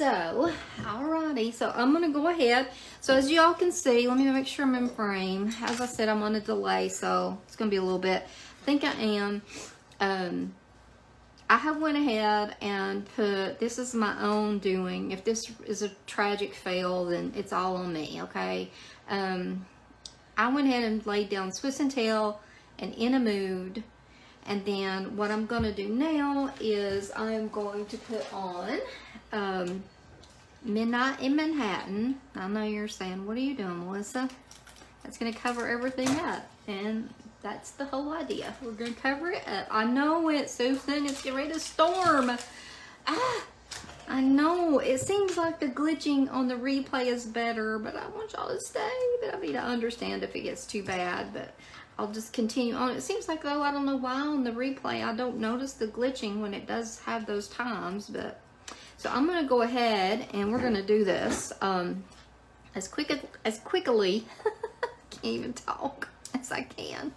So, alrighty, so I'm gonna go ahead. So as y'all can see, let me make sure I'm in frame. As I said, I'm on a delay, so it's gonna be a little bit. I think I am. I have went ahead and put, this is my own doing. If this is a tragic fail, then it's all on me, okay? I went ahead and laid down Swiss and Tail and In a Mood. And then what I'm going to do now is I'm going to put on Midnight in Manhattan. I know you're saying, what are you doing, Melissa? That's going to cover everything up. And that's the whole idea. We're going to cover it up. I know it, Susan. It's getting ready to storm. I know. It seems like the glitching on the replay is better, but I want y'all to stay. But I mean, I understand if it gets too bad, but I'll just continue on. It seems like, though, I don't know why on the replay I don't notice the glitching when it does have those times, but so I'm going to go ahead and we're going to do this as quickly can't even talk as I can.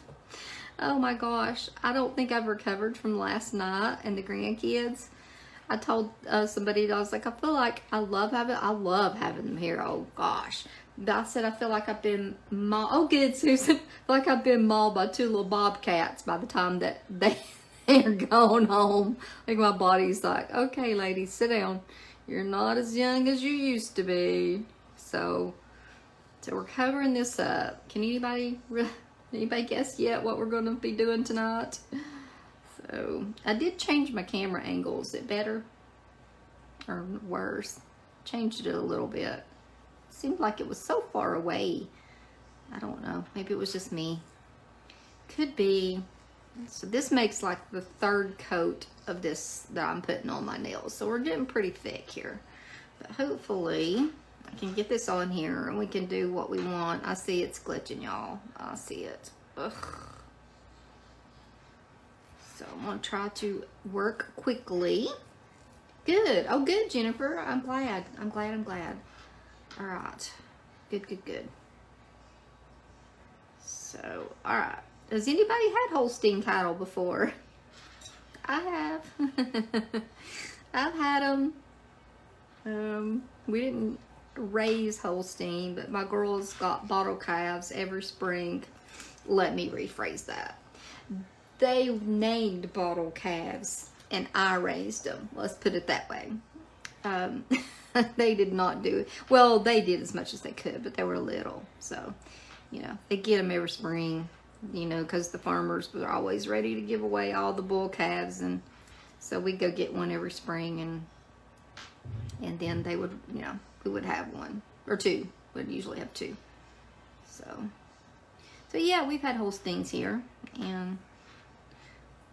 Oh my gosh, I don't think I've recovered from last night and the grandkids. I told somebody, I was like, I feel like I love having them here. Oh gosh. But I said, I feel like I've been mauled. Oh, good, Susan. I feel like I've been mauled by 2 little bobcats by the time that they're going home. Like my body's like, okay, ladies, sit down. You're not as young as you used to be. So we're covering this up. Can anybody guess yet what we're going to be doing tonight? So I did change my camera angle. Is it better or worse? Changed it a little bit. Seemed like it was so far away. I don't know. Maybe it was just me. Could be. So this makes like the 3rd coat of this that I'm putting on my nails. So we're getting pretty thick here. But hopefully I can get this on here and we can do what we want. I see it's glitching, y'all. I see it. Ugh. So I'm going to try to work quickly. Good. Oh, good, Jennifer. I'm glad. All right. Good. So, all right. Has anybody had Holstein cattle before? I have. I've had them. We didn't raise Holstein, but my girls got bottle calves every spring. Let me rephrase that. They named bottle calves and I raised them. Let's put it that way. They did not do it. Well, they did as much as they could, but they were little. So, they get them every spring, because the farmers were always ready to give away all the bull calves. And so we go get one every spring and then they would, we would have 1 or 2. We'd usually have 2. So yeah, we've had Holsteins here, and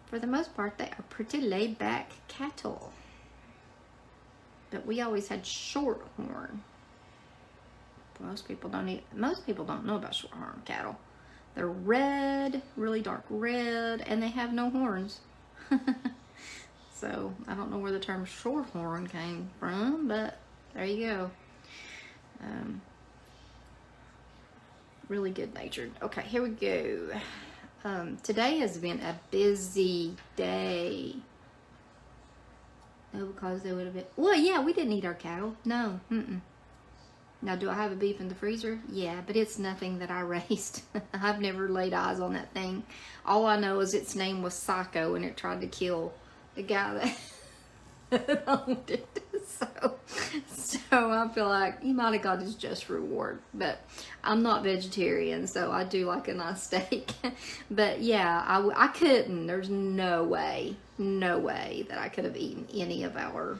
for the most part, they are pretty laid back cattle. But we always had shorthorn. Most people don't know about shorthorn cattle. They're red, really dark red, and they have no horns. So I don't know where the term shorthorn came from, but there you go. Really good natured. Okay, here we go. Today has been a busy day. No, because they would have been. Well, yeah, we didn't eat our cattle. No. Now, do I have a beef in the freezer? Yeah, but it's nothing that I raised. I've never laid eyes on that thing. All I know is its name was Psycho, and it tried to kill the guy that owned it. So I feel like he might have got his just reward. But I'm not vegetarian, so I do like a nice steak. But yeah, I couldn't. There's no way that I could have eaten any of our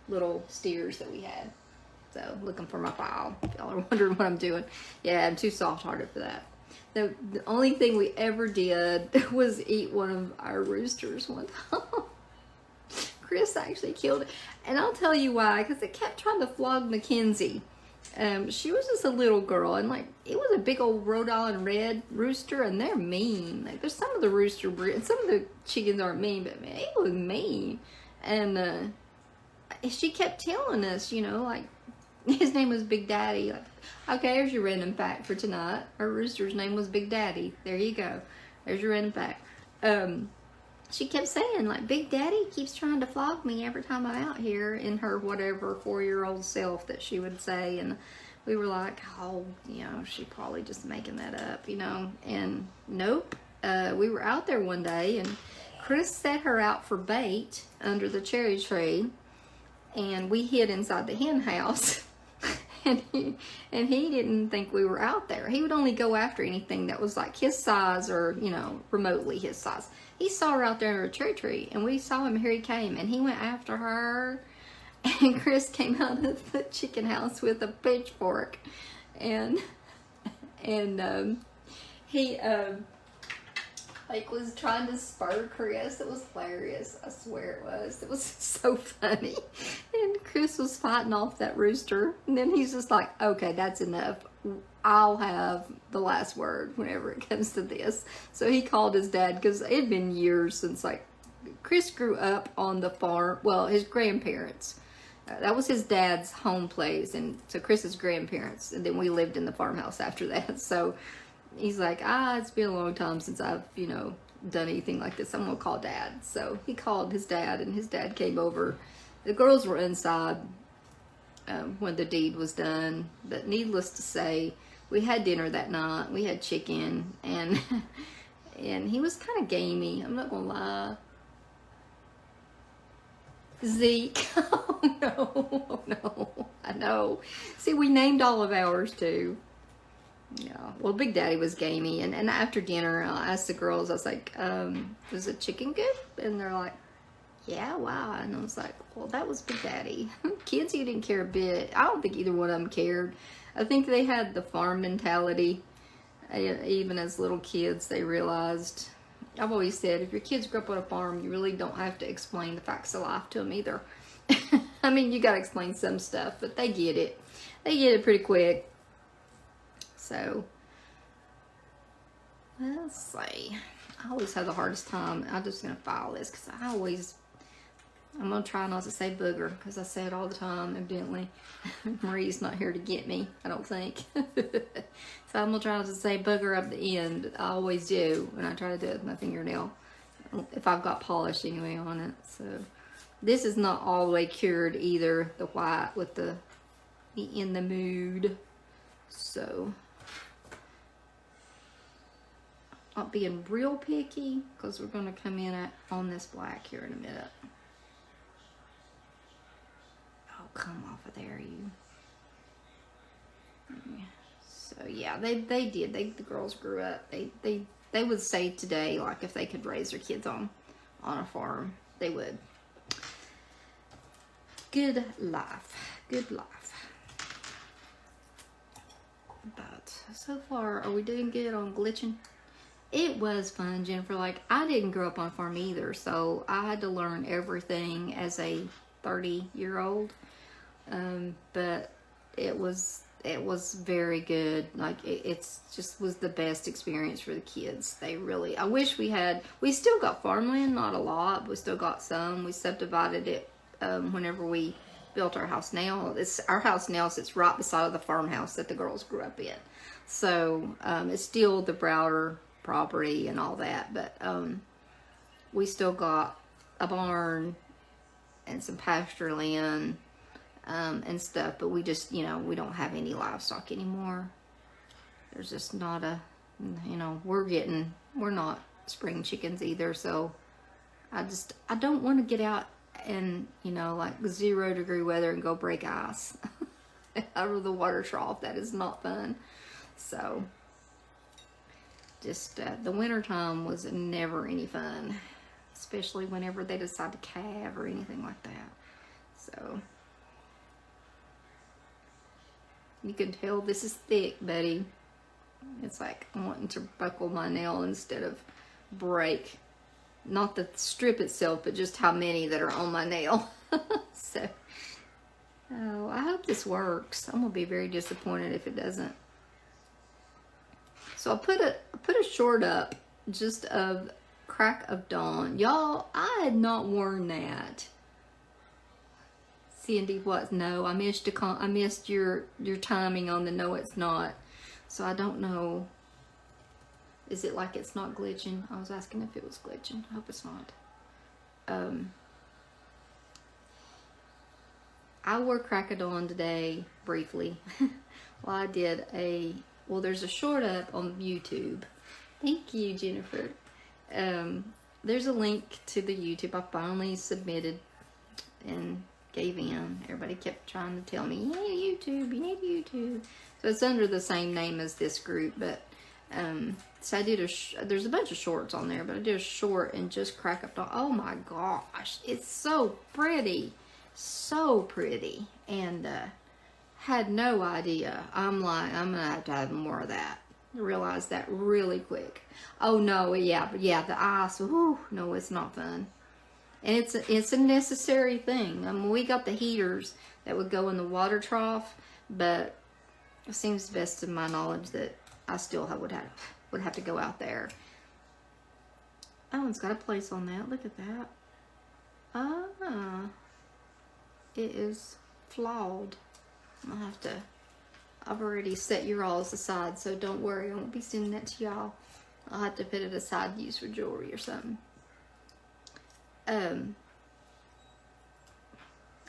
little steers that we had. So looking for my file. If y'all are wondering what I'm doing. Yeah, I'm too soft-hearted for that. The only thing we ever did was eat one of our roosters one time. Chris actually killed it. And I'll tell you why, because it kept trying to flog Mackenzie. She was just a little girl, and like it was a big old Rhode Island red rooster, and they're mean. Like there's some of the rooster breed, and some of the chickens aren't mean, but man, it was mean. And she kept telling us, like his name was Big Daddy. Like, okay, here's your random fact for tonight. Her rooster's name was Big Daddy. There you go. There's your random fact. she kept saying, like, Big Daddy keeps trying to flog me every time I'm out here, in her whatever 4-year-old self that she would say. And we were like, oh, you know, she probably just making that up, you know. And nope. We were out there one day, and Chris set her out for bait under the cherry tree, and we hid inside the hen house. and he didn't think we were out there. He would only go after anything that was like his size, or, you know, remotely his size. He saw her out there under a cherry tree, and we saw him. Here he came, and he went after her. And Chris came out of the chicken house with a pitchfork, and he like was trying to spur Chris. It was hilarious. I swear it was. It was so funny. And Chris was fighting off that rooster, and then he's just like, okay, that's enough. I'll have the last word whenever it comes to this. So he called his dad, because it had been years since, like, Chris grew up on the farm. Well, his grandparents. That was his dad's home place, and so Chris's grandparents. And then we lived in the farmhouse after that. So he's like, it's been a long time since I've, you know, done anything like this. I'm going to call Dad. So he called his dad, and his dad came over. The girls were inside when the deed was done. But needless to say, we had dinner that night. We had chicken, and and he was kind of gamey. I'm not going to lie. Zeke. Oh no. Oh no. I know. See, we named all of ours too. Yeah. Well, Big Daddy was gamey, and after dinner, I asked the girls, I was like, was the chicken good? And they're like, yeah, wow. And I was like, well, that was Big Daddy. Kids, you didn't care a bit. I don't think either one of them cared. I think they had the farm mentality. Even as little kids, they realized, I've always said, if your kids grew up on a farm, you really don't have to explain the facts of life to them either. I mean, you got to explain some stuff, but they get it. They get it pretty quick. So, let's see. I always have the hardest time. I'm just going to file this, because I'm going to try not to say booger, because I say it all the time, evidently. Marie's not here to get me, I don't think. So I'm going to try not to say booger at the end. I always do when I try to do it with my fingernail, if I've got polish anyway on it. So this is not all the way cured either, the white with the in the Moo'd. So not being real picky, because we're going to come in on this black here in a minute. Oh, come off of there, you. So yeah, they did. The girls grew up. They would say today, like, if they could raise their kids on a farm, they would. Good life. Good life. But so far, are we doing good on glitching? It was fun, Jennifer. Like, I didn't grow up on a farm either, so I had to learn everything as a 30-year-old. But it was very good. Like, it's just was the best experience for the kids. They really, I wish we still got farmland, not a lot, but we still got some. We subdivided it whenever we built our house now. Our house now sits right beside the farmhouse that the girls grew up in. So it's still the Browder property and all that, but we still got a barn and some pasture land and stuff, but we just, you know, we don't have any livestock anymore. There's just not you know, we're not spring chickens either, so I don't want to get out and, you know, like 0-degree weather and go break ice out of the water trough. That is not fun. So just the winter time was never any fun, especially whenever they decide to calve or anything like that. So you can tell this is thick, buddy. It's like I'm wanting to buckle my nail instead of break. Not the strip itself, but just how many that are on my nail. So, oh, I hope this works. I'm gonna be very disappointed if it doesn't. So I put a short up just of crack of dawn. Y'all, I had not worn that. Cindy, what? No, I missed your timing on the no, it's not. So I don't know. Is it like it's not glitching? I was asking if it was glitching. I hope it's not. I wore Crackadon today briefly. Well, I did there's a short up on YouTube. Thank you, Jennifer. There's a link to the YouTube. I finally submitted and gave in. Everybody kept trying to tell me, you need YouTube, you need YouTube. So it's under the same name as this group, but so I did there's a bunch of shorts on there, but I did a short and just crack up. Oh my gosh, it's so pretty, and had no idea. I'm like, I'm gonna have more of that. I realized that really quick. Oh no, yeah, the ice. Whew, no, it's not fun. And it's a necessary thing. I mean, we got the heaters that would go in the water trough, but it seems best to my knowledge that I still would have to go out there. Oh, it's got a place on that. Look at that. Ah, it is flawed. I've already set your alls aside, so don't worry. I won't be sending that to y'all. I'll have to put it aside to use for jewelry or something.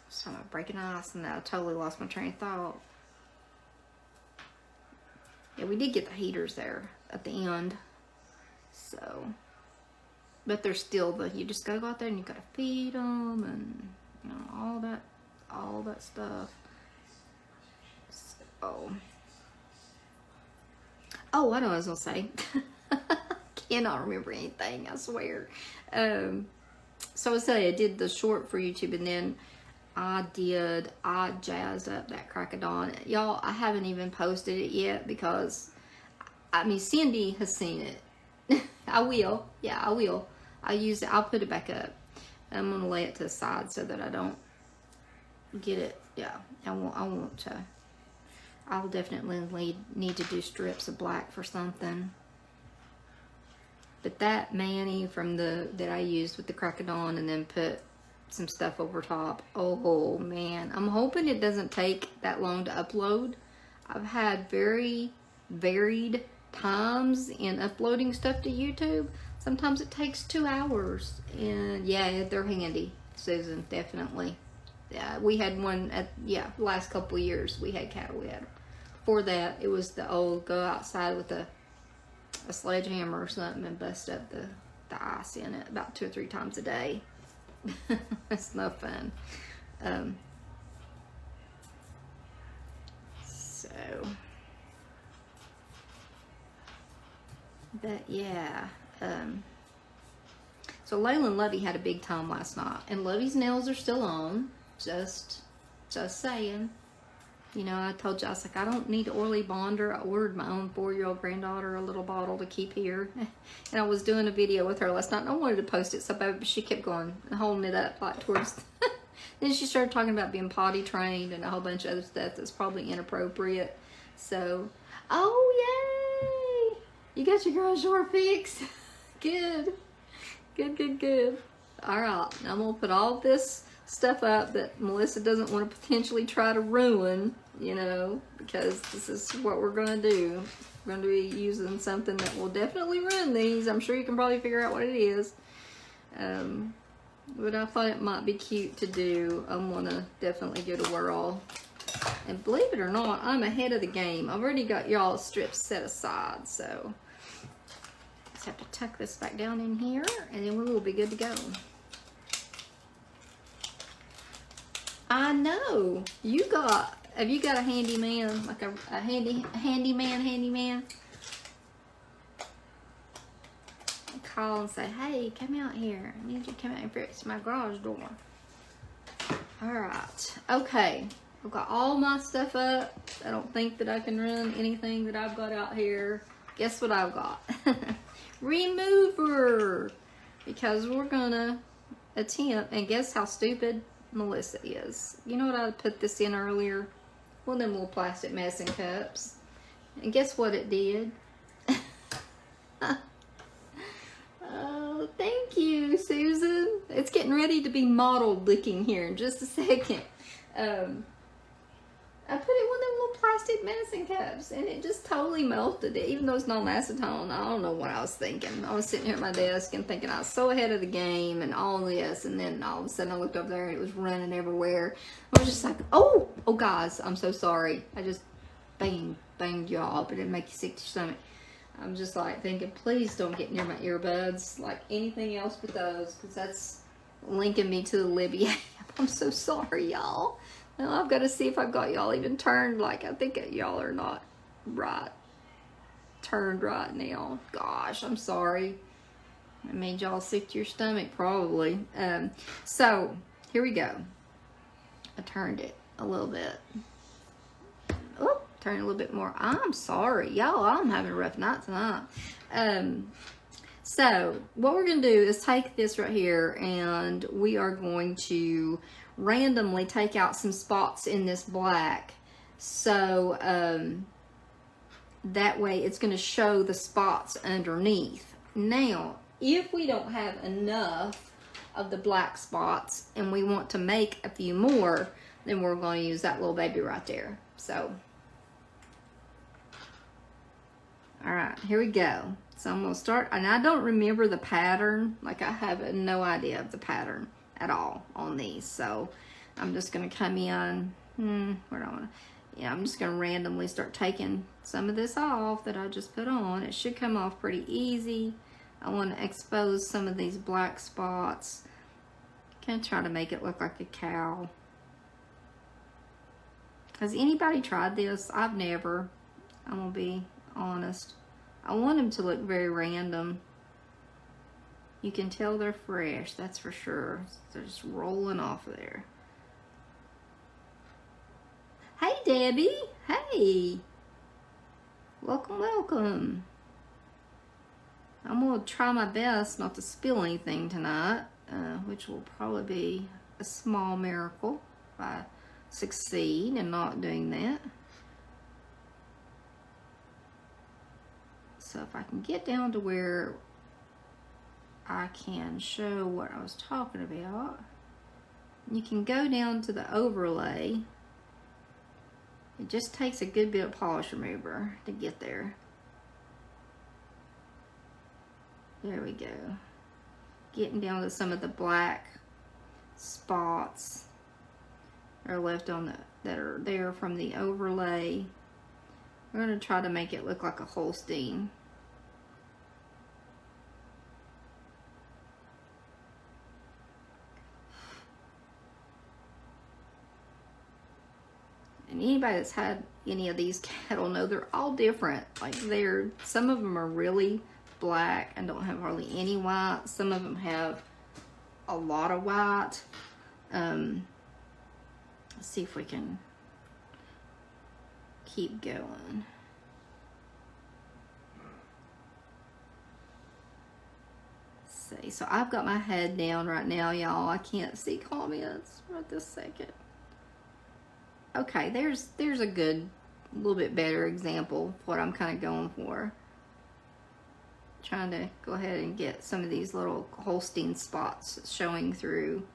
So I'm breaking ice, and I totally lost my train of thought. Yeah, we did get the heaters there at the end. So, but there's still you just gotta go out there and you gotta feed them and, you know, all that stuff. So, oh, I know what I was gonna say. Cannot remember anything, I swear. So I say I did the short for YouTube, and then I jazzed up that Crackadon. Y'all, I haven't even posted it yet because, I mean, Cindy has seen it. I will. Yeah, I will. I'll use it. I'll put it back up. I'm going to lay it to the side so that I don't get it. Yeah, I want to. I'll definitely need to do strips of black for something. But that Manny that I used with the Crackadon and then put some stuff over top. Oh man, I'm hoping it doesn't take that long to upload. I've had very varied times in uploading stuff to YouTube. Sometimes it takes 2 hours, and yeah, they're handy, Susan, definitely. Yeah, we had one last couple of years we had cattle. We had before that it was the old go outside with a sledgehammer or something and bust up the ice in it about 2 or 3 times a day. It's no fun. But yeah. So Layla and Lovey had a big time last night, and Lovey's nails are still on. Just saying. You know, I told you, I was like, I don't need oily bonder. I ordered my own 4-year-old granddaughter a little bottle to keep here. And I was doing a video with her last night, and I wanted to post it so bad, but she kept going and holding it up like towards... Then she started talking about being potty trained and a whole bunch of other stuff that's probably inappropriate. So, oh, yay! You got your garage door fixed? Good. Good. All right, now I'm going to put all this stuff up that Melissa doesn't want to potentially try to ruin, you know, because this is what we're going to do. We're going to be using something that will definitely ruin these. I'm sure you can probably figure out what it is. But I thought it might be cute to do. I'm going to definitely give it a whirl. And believe it or not, I'm ahead of the game. I've already got y'all strips set aside, so just have to tuck this back down in here, and then we will be good to go. I know. Have you got a handyman, like a handyman? Call and say, hey, come out here. I need you to come out and fix my garage door. Alright. Okay. I've got all my stuff up. I don't think that I can run anything that I've got out here. Guess what I've got? Remover. Because we're gonna attempt, and guess how stupid Melissa is. You know what, I put this in earlier? One of them little plastic messing cups. And guess what it did? Oh, thank you, Susan. It's getting ready to be mottled looking here in just a second. I put it in one of them little plastic medicine cups, and it just totally melted it, even though it's not acetone. I don't know what I was thinking. I was sitting here at my desk and thinking I was so ahead of the game and all this, and then all of a sudden I looked over there and it was running everywhere. I was just like, oh guys, I'm so sorry. I just banged y'all, but it make you sick to your stomach. I'm just like thinking, please don't get near my earbuds, like anything else but those, because that's linking me to the Libby app. I'm so sorry, y'all. Now I've got to see if I've got y'all even turned. Like, I think y'all are not turned right now. Gosh, I'm sorry. I made y'all sick to your stomach, probably. So here we go. I turned it a little bit. Oh, turn a little bit more. I'm sorry, y'all. I'm having a rough night tonight. So what we're gonna do is take this right here, and we are going to randomly take out some spots in this black. So that way it's gonna show the spots underneath. Now, if we don't have enough of the black spots and we want to make a few more, then we're going to use that little baby right there. So, all right, here we go. So I'm going to start, and I don't remember the pattern. Like, I have no idea of the pattern at all on these. So I'm just going to come in, where do I want to, yeah, I'm just going to randomly start taking some of this off that I just put on. It should come off pretty easy. I want to expose some of these black spots. Kind of try to make it look like a cow. Has anybody tried this? I've never. I'm going to be honest. I want them to look very random. You can tell they're fresh, that's for sure. They're just rolling off of there. Hey, Debbie. Hey. Welcome, welcome. I'm going to try my best not to spill anything tonight, which will probably be a small miracle if I succeed in not doing that. So if I can get down to where I can show what I was talking about, you can go down to the overlay. It just takes a good bit of polish remover to get there. There we go. Getting down to some of the black spots that are left on that are there from the overlay. We're going to try to make it look like a Holstein. And anybody that's had any of these cattle know they're all different. Like, some of them are really black and don't have hardly any white. Some of them have a lot of white. Let's see if we can keep going. Let's see. So I've got my head down right now, y'all. I can't see comments right this second. Okay, there's a good, little bit better example of what I'm kind of going for. Trying to go ahead and get some of these little Holstein spots showing through.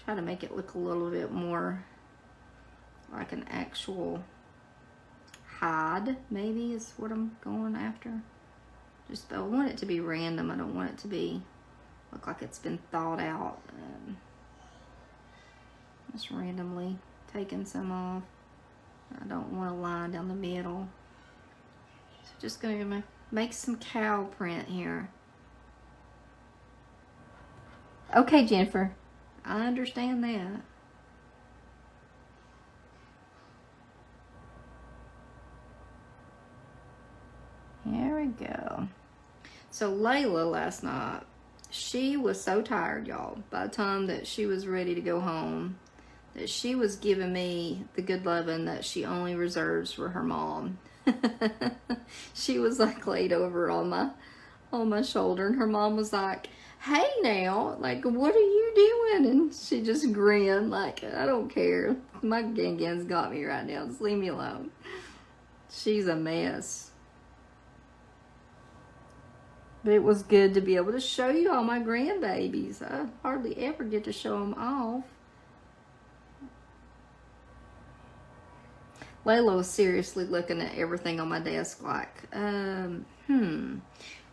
Try to make it look a little bit more like an actual hide, maybe is what I'm going after. Just, I want it to be random. I don't want it to be look like it's been thought out. Just randomly taking some off. I don't want a line down the middle. So just gonna make some cow print here. Okay, Jennifer, I understand that. Here we go. So Layla last night, she was so tired, y'all, by the time that she was ready to go home, that she was giving me the good loving that she only reserves for her mom. She was like laid over on my shoulder, and her mom was like, "Hey now, like, what are you doing?" And she just grinned like, "I don't care. My Gangan's got me right now. Just leave me alone." She's a mess. But it was good to be able to show you all my grandbabies. I hardly ever get to show them off. Layla was seriously looking at everything on my desk like,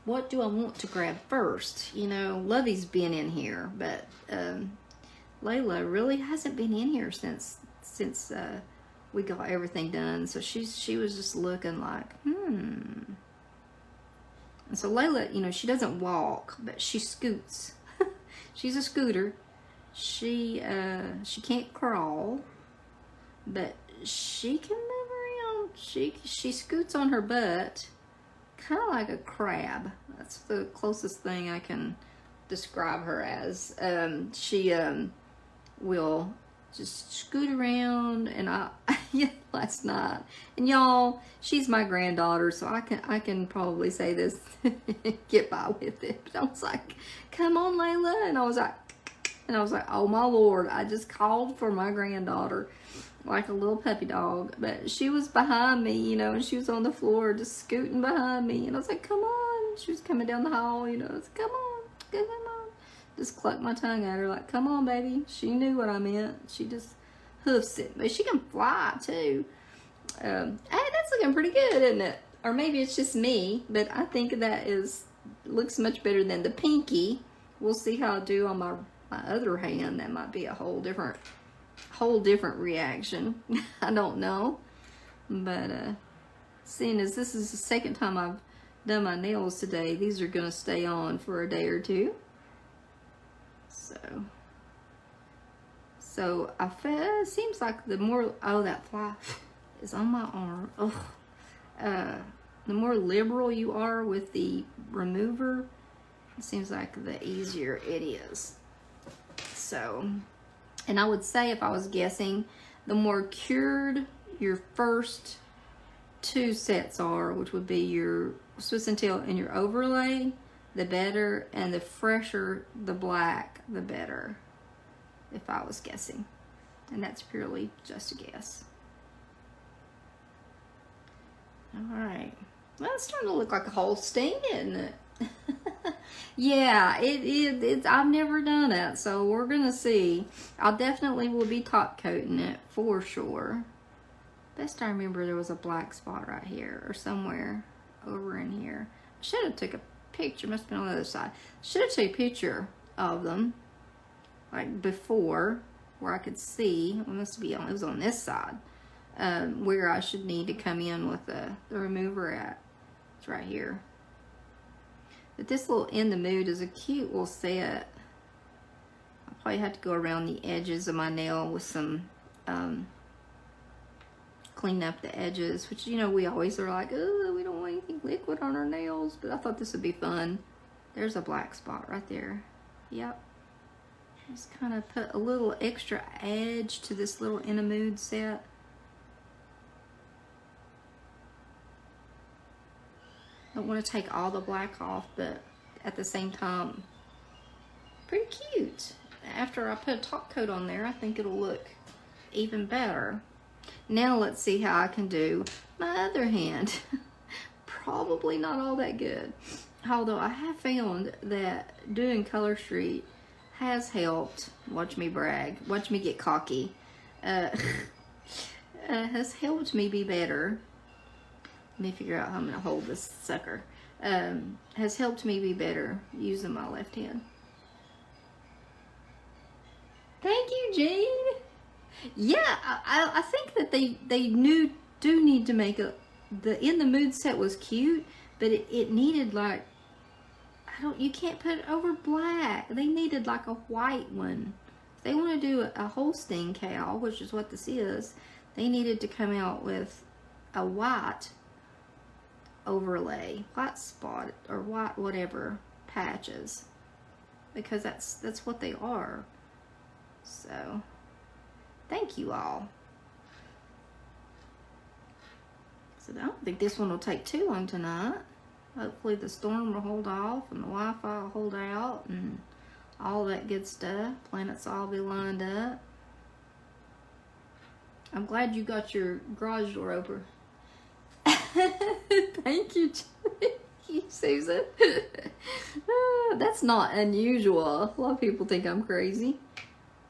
what do I want to grab first? You know, Lovey's been in here, but Layla really hasn't been in here since we got everything done. So she was just looking like, And so Layla, you know, she doesn't walk, but she scoots. She's a scooter. She can't crawl, but she can move around. She scoots on her butt, kind of like a crab. That's the closest thing I can describe her as. She will just scoot around, and yeah, last night, and y'all, she's my granddaughter, so I can probably say this, get by with it. But I was like, come on, Layla, and I was like, oh my Lord, I just called for my granddaughter like a little puppy dog, but she was behind me, you know, and she was on the floor just scooting behind me, and I was like, come on. She was coming down the hall, you know, I was like, come on. Just clucked my tongue at her like, come on, baby. She knew what I meant. She just hoofs it, but she can fly too. Hey, that's looking pretty good, isn't it? Or maybe it's just me, but I think that looks much better than the pinky. We'll see how I do on my other hand. That might be a whole different reaction. I don't know, but seeing as this is the second time I've done my nails today, these are gonna stay on for a day or two. So I feel, it seems like the more, that fly is on my arm. The more liberal you are with the remover, it seems like the easier it is. So, and I would say, if I was guessing, the more cured your first two sets are, which would be your Swiss and tail and your overlay, the better, and the fresher the black, the better, if I was guessing. And that's purely just a guess. All right. Well, it's starting to look like a Holstein, isn't it? Yeah, it's I've never done it, so we're gonna see. I definitely will be top coating it for sure. Best I remember, there was a black spot right here or somewhere over in here. I should have took a picture. Must have been on the other side. Should have took a picture of them like before, where I could see. It must be on. It was on this side, where I should need to come in with the remover at. It's right here. But this little In the Mood is a cute little set. I'll probably have to go around the edges of my nail with some, clean up the edges, which, you know, we always are like, oh, we don't want anything liquid on our nails, but I thought this would be fun. There's a black spot right there. Yep. Just kind of put a little extra edge to this little In a Mood set. Don't want to take all the black off, but at the same time, pretty cute. After I put a top coat on there, I think it'll look even better. Now let's see how I can do my other hand. Probably not all that good. Although I have found that doing Color Street has helped. Watch me brag. Watch me get cocky. Has helped me be better. Let me figure out how I'm going to hold this sucker. Has helped me be better using my left hand. Thank you, Jean. Yeah, I think that they do need to make the In the Mood set was cute, but it needed like, you can't put it over black. They needed like a white one. If they want to do a Holstein cow, which is what this is, they needed to come out with a white overlay, white spot, or white whatever patches, because that's what they are. So thank you all. So I don't think this one will take too long tonight. Hopefully the storm will hold off and the Wi-Fi will hold out and all that good stuff. Planets all be lined up. I'm glad you got your garage door open. Thank you, Susan. That's not unusual. A lot of people think I'm crazy.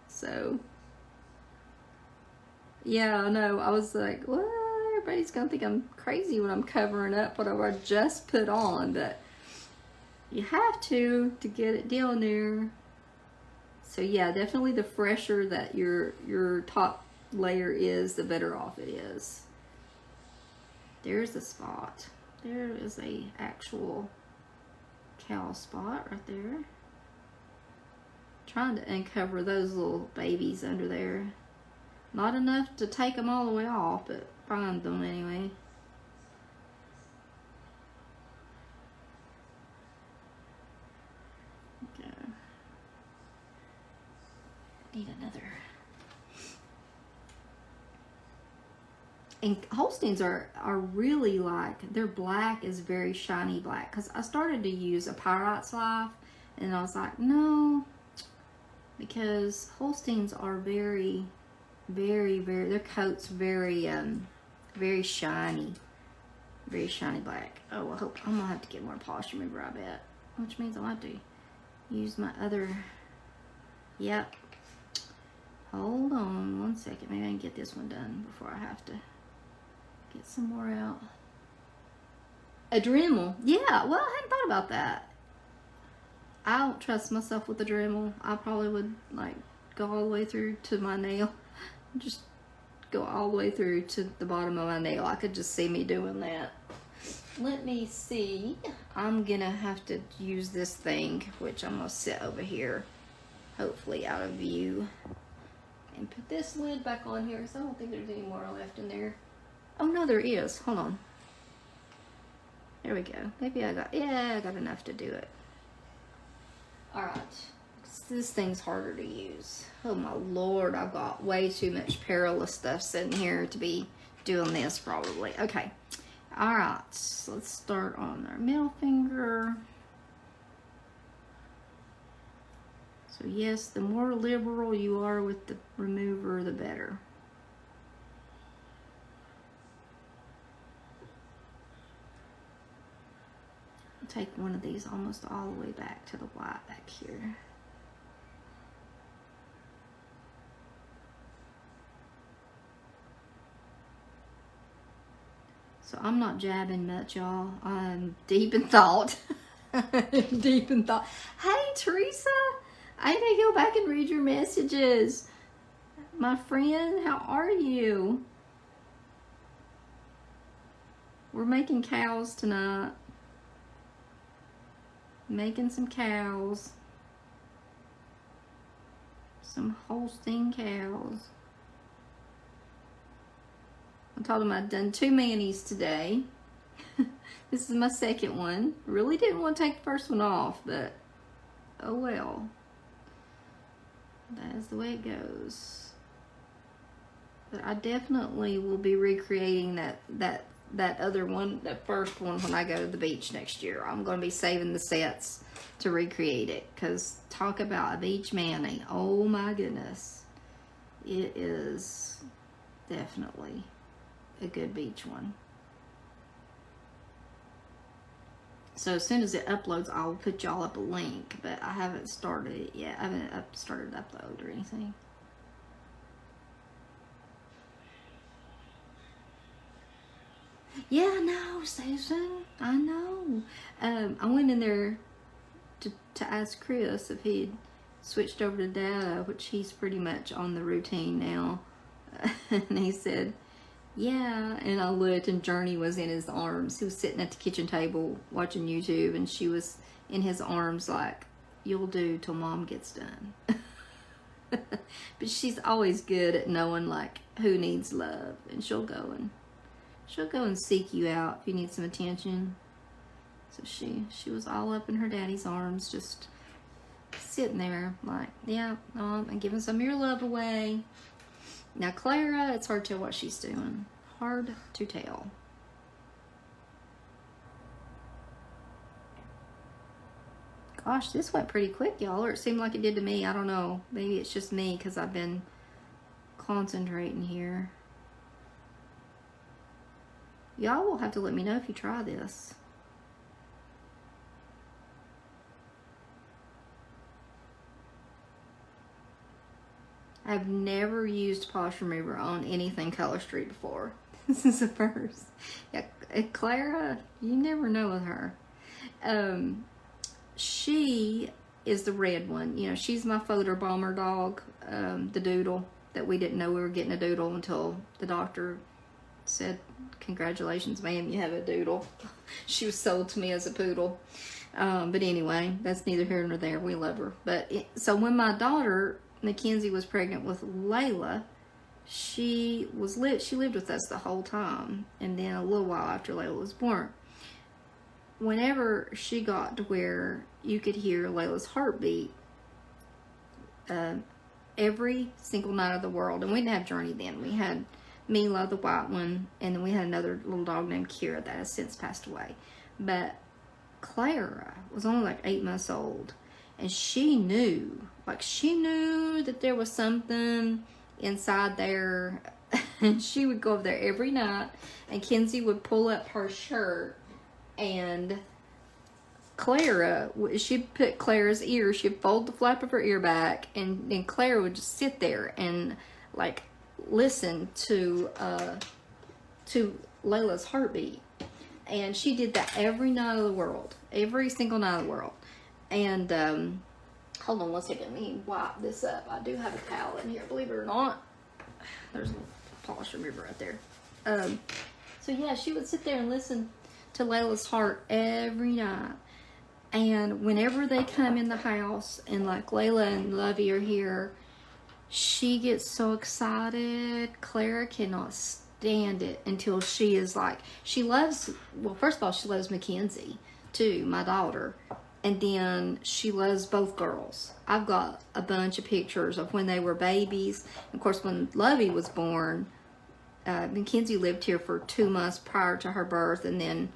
So, yeah, I know. I was like, what? everybody's gonna think I'm crazy when I'm covering up whatever I just put on, but you have to get it down there. So yeah, definitely the fresher that your top layer is, the better off it is. There's the spot. There is a actual cowl spot right there. Trying to uncover those little babies under there. Not enough to take them all the way off, but find them anyway. Okay. Need another. And Holsteins are really like, their black is very shiny black. Because I started to use a Pirate's Life, and I was like, no, because Holsteins are very, very, their coat's very, very shiny black. Oh, I hope I'm gonna have to get more polish remover, I bet. Which means I'll have to use my other. Yep. Hold on 1 second. Maybe I can get this one done before I have to get some more out. A Dremel. Yeah, well, I hadn't thought about that. I don't trust myself with the Dremel. I probably would like go all the way through to my nail. Just go all the way through to the bottom of my nail. I could just see me doing that. Let me see. I'm gonna have to use this thing, which I'm gonna sit over here, hopefully out of view. And put this lid back on here, because I don't think there's any more left in there. Oh no, there is. Hold on. There we go. Maybe I got enough to do it. Alright. This thing's harder to use. Oh my lord, I've got way too much perilous stuff sitting here to be doing this probably. Okay. Alright, so let's start on our middle finger. So yes, the more liberal you are with the remover, the better. I'll take one of these almost all the way back to the white back here. So I'm not jabbing much, y'all. I'm deep in thought. Deep in thought. Hey, Teresa. I need to go back and read your messages. My friend, how are you? We're making cows tonight. Making some cows. Some Holstein cows. I told him I'd done 2 manis today. This is my second one. Really didn't want to take the first one off, but oh well. That is the way it goes. But I definitely will be recreating that other one, that first one, when I go to the beach next year. I'm going to be saving the sets to recreate it, because talk about a beach mani. Oh my goodness. It is definitely a good beach one. So as soon as it uploads, I'll put y'all up a link, but I haven't started it yet. I haven't started upload or anything. Yeah, I know, Susan. I know. I went in there to ask Chris if he'd switched over to data, which he's pretty much on the routine now. And he said, yeah, and I looked and Journey was in his arms. He was sitting at the kitchen table watching YouTube, and she was in his arms like, you'll do till mom gets done. But she's always good at knowing like who needs love, and she'll go and seek you out if you need some attention. So she was all up in her daddy's arms, just sitting there like, yeah, and giving some of your love away. Now Clara, it's hard to tell what she's doing. Hard to tell. Gosh, this went pretty quick, y'all, or it seemed like it did to me. I don't know. Maybe it's just me because I've been concentrating here. Y'all will have to let me know if you try this. I've never used polish remover on anything Color Street before. This is a first. Yeah, Clara, you never know with her. She is the red one. You know, she's my Foder Bomber dog, the doodle, that we didn't know we were getting a doodle until the doctor said, congratulations, ma'am, you have a doodle. She was sold to me as a poodle. But anyway, that's neither here nor there. We love her. So when my daughter, Mackenzie, was pregnant with Layla, she lived with us the whole time. And then a little while after Layla was born, whenever she got to where you could hear Layla's heartbeat, every single night of the world, and we didn't have Journey then. We had Mila, the white one, and then we had another little dog named Kira that has since passed away. But Clara was only like 8 months old, and she knew that there was something inside there, and she would go over there every night, and Kenzie would pull up her shirt, and Clara, she'd put Clara's ear, she'd fold the flap of her ear back, and then Clara would just sit there and like listen to Layla's heartbeat. And she did that every night of the world, every single night of the world. And hold on one second, let me wipe this up. I do have a towel in here, believe it or not. There's a polish remover right there. So yeah, she would sit there and listen to Layla's heart every night. And whenever they come in the house and like Layla and Lovey are here, she gets so excited. Clara cannot stand it until she is like, well, first of all, she loves Mackenzie too, my daughter. And then she loves both girls. I've got a bunch of pictures of when they were babies. Of course, when Lovey was born, Mackenzie lived here for 2 months prior to her birth, and then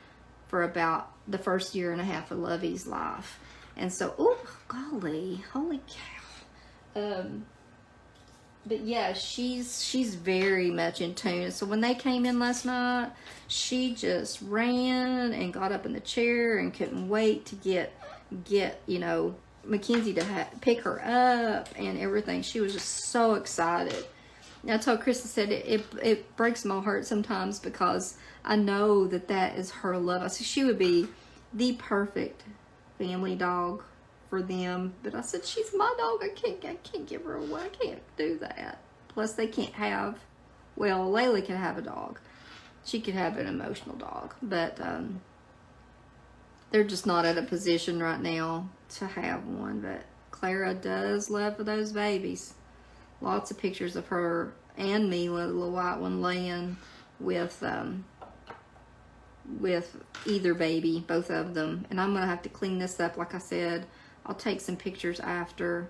for about the first year and a half of Lovey's life. And so, oh golly, holy cow. But yeah, she's very much in tune. So when they came in last night, she just ran and got up in the chair and couldn't wait to get you know, Mackenzie to pick her up and everything. She was just so excited. And I told Krista, said it breaks my heart sometimes because I know that is her love. I said she would be the perfect family dog for them, but I said she's my dog. I can't give her away. I can't do that. Plus they can't have, well, Layla can have a dog. She could have an emotional dog, but they're just not at a position right now to have one. But Clara does love those babies. Lots of pictures of her and Mila, the little white one, laying with either baby, both of them. And I'm gonna have to clean this up. Like I said, I'll take some pictures after,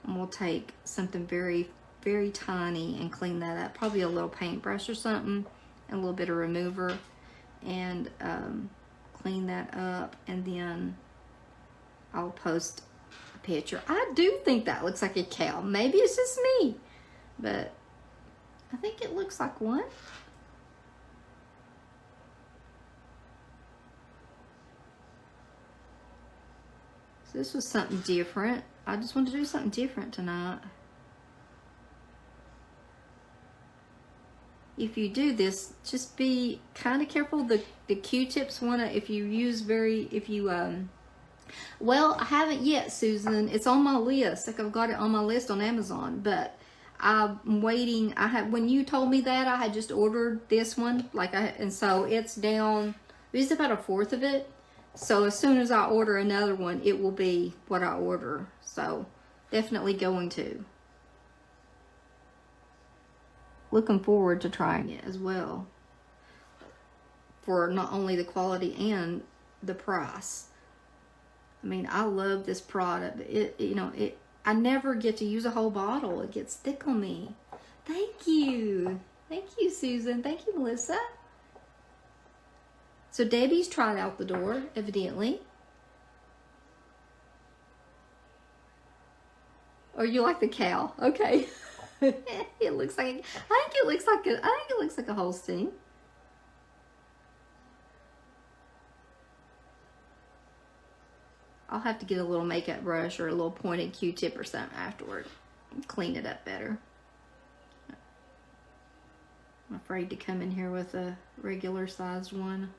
and we'll take something very, very tiny and clean that up. Probably a little paintbrush or something, and a little bit of remover, and clean that up, and then I'll post a picture. I do think that looks like a cow. Maybe it's just me, but I think it looks like one. So this was something different. I just wanted to do something different tonight. If you do this, just be kind of careful. The Q-tips well, I haven't yet, Susan. It's on my list. Like, I've got it on my list on Amazon, but I'm waiting. When you told me that, I had just ordered this one, and so it's down. It's about 1/4 of it. So as soon as I order another one, it will be what I order. So definitely going to. Looking forward to trying it as well, for not only the quality and the price. I mean, I love this product. I never get to use a whole bottle. It gets thick on me. Thank you, Susan. Thank you, Melissa. So Debbie's tried out the door, evidently. Or you like the cow? Okay. It looks like. I think it looks like a Holstein. I'll have to get a little makeup brush or a little pointed Q-tip or something afterward. Clean it up better. I'm afraid to come in here with a regular sized one.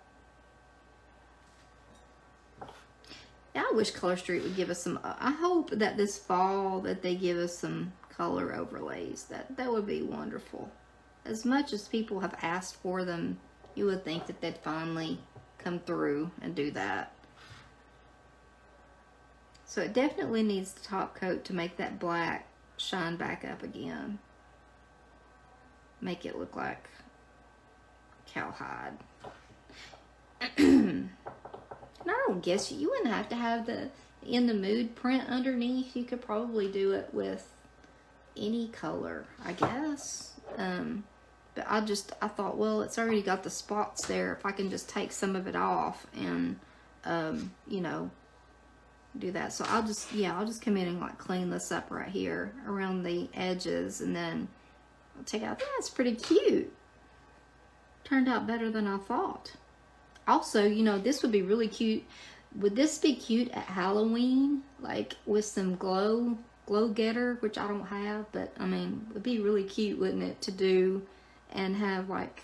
Yeah, I wish Color Street would give us some, I hope that this fall that they give us some color overlays. That would be wonderful. As much as people have asked for them, you would think that they'd finally come through and do that. So it definitely needs the top coat to make that black shine back up again. Make it look like cowhide. And I don't guess you wouldn't have to have the in the Moo'd print underneath. You could probably do it with any color, I guess. But I thought, well, it's already got the spots there. If I can just take some of it off and, you know, do that. So I'll just come in and like clean this up right here around the edges, and then I'll take out. That's pretty cute. Turned out better than I thought. Also, you know, this would be really cute. Would this be cute at Halloween? Like with some glow getter, which I don't have, but I mean, it would be really cute, wouldn't it, to do and have like